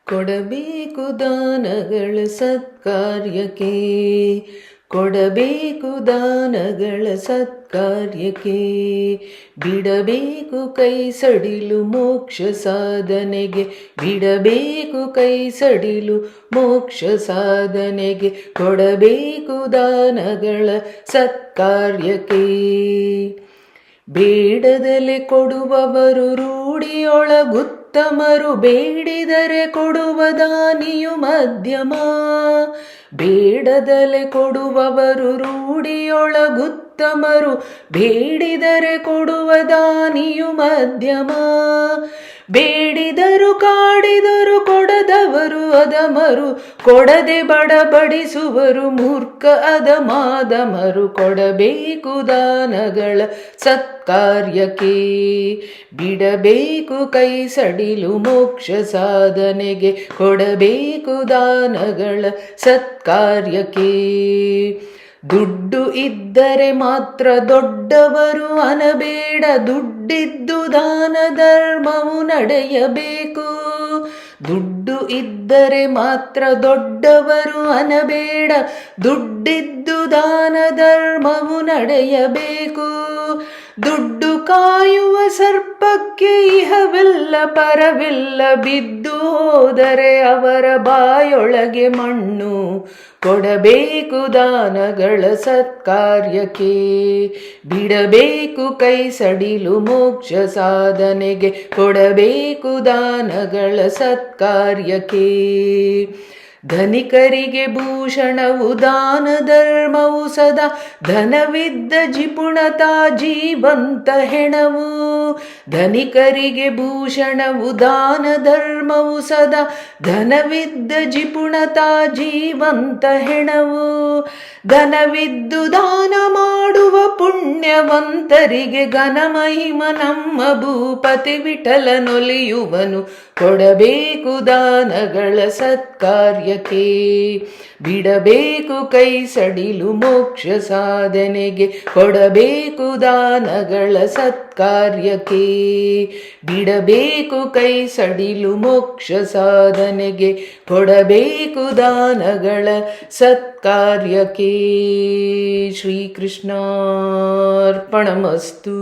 ಕೊಡಬೇಕು ದಾನಗಳ ಸತ್ಕಾರ್ಯಕ್ಕೆ, ಕೊಡಬೇಕು ದಾನಗಳ ಸತ್ಕಾರ್ಯಕ್ಕೆ, ಬಿಡಬೇಕು ಕೈ ಸಡಿಲು ಮೋಕ್ಷ ಸಾಧನೆಗೆ, ಬಿಡಬೇಕು ಕೈ ಸಡಿಲು ಮೋಕ್ಷ ಸಾಧನೆಗೆ, ಕೊಡಬೇಕು ದಾನಗಳ ಸತ್ಕಾರ್ಯಕ್ಕೆ. ಬೇಡದಲೆ ಕೊಡುವವರು ರೂಢಿಯೊಳಗುತ್ತಮರು, ಬೇಡಿದರೆ ಕೊಡುವ ದಾನಿಯು ಮಧ್ಯಮ. ಬೇಡದಲೆ ಕೊಡುವವರು ರೂಢಿಯೊಳಗುತ್ತಮರು, ಬೇಡಿದರೆ ಕೊಡುವ ದಾನಿಯು ಮಧ್ಯಮ. ಬೇಡಿದರು ಕಾಡಿದರು ಕೊಡದವರು ಅಧಮರು, ಕೊಡದೆ ಬಡಬಡಿಸುವರು ಮೂರ್ಖ ಅಧಮಾಧಮರು. ಕೊಡಬೇಕು ದಾನಗಳ ಸತ್ಕಾರ್ಯಕ್ಕೆ, ಬಿಡಬೇಕು ಕೈ ಸಡಿಲು ಮೋಕ್ಷ ಸಾಧನೆಗೆ, ಕೊಡಬೇಕು ದಾನಗಳ ಸತ್ಕಾರ್ಯಕ್ಕೆ. ದುಡ್ಡು ಇದ್ದರೆ ಮಾತ್ರ ದೊಡ್ಡವರು ಅನಬೇಡ, ದುಡ್ಡಿದ್ದು ದಾನ ಧರ್ಮವು ನಡೆಯಬೇಕು. ದುಡ್ಡು ಇದ್ದರೆ ಮಾತ್ರ ದೊಡ್ಡವರು ಅನಬೇಡ, ದುಡ್ಡಿದ್ದು ದಾನ ಧರ್ಮವು ನಡೆಯಬೇಕು. ದುಡ್ಡು ಕಾಯುವ ಸರ್ಪಕ್ಕೆ ಇಹವಿಲ್ಲ ಪರವಿಲ್ಲ, ಬಿದ್ದು ಹೋದರೆ ಅವರ ಬಾಯೊಳಗೆ ಮಣ್ಣು. ಕೊಡಬೇಕು ದಾನಗಳ ಸತ್ಕಾರ್ಯಕ್ಕೆ, ಬಿಡಬೇಕು ಕೈ ಸಡಿಲು ಮೋಕ್ಷ ಸಾಧನೆಗೆ, ಕೊಡಬೇಕು ದಾನಗಳ ಸತ್ಕಾರ್ಯಕ್ಕೆ. ಧನಿಕರಿಗೆ ಭೂಷಣವು ದಾನ ಧರ್ಮವು ಸದಾ, ಧನವಿದ್ದ ಜಿಪುಣತಾ ಜೀವಂತ ಹೆಣವು. ಧನಿಕರಿಗೆ ಭೂಷಣವು ದಾನ ಧರ್ಮವು ಸದಾ, ಧನವಿದ್ದ ಜಿಪುಣತಾ ಜೀವಂತ ಹೆಣವು. ಧನವಿದ್ದು ದಾನ ಮಾಡುವ ಪುಣ್ಯವಂತರಿಗೆ ಘನಮಹಿಮ ನಮ್ಮ ಭೂಪತಿ ವಿಠಲನೊಲಿಯುವನು. ಕೊಡಬೇಕು ದಾನಗಳ ಸತ್ಕಾರ್ಯಕ್ಕೆ, ಬಿಡಬೇಕು ಕೈ ಸಡಿಲು ಮೋಕ್ಷ ಸಾಧನೆಗೆ, ಕೊಡಬೇಕು ದಾನಗಳ ಸತ್ಕಾರ್ಯಕ್ಕೆ. ಬಿಡಬೇಕು ಕೈ ಸಡಿಲು ಮೋಕ್ಷ ಸಾಧನೆಗೆ, ಕೊಡಬೇಕು ದಾನಗಳ ಸತ್ಕಾರ್ಯಕ್ಕೆ. ಶ್ರೀಕೃಷ್ಣಾರ್ಪಣಮಸ್ತು.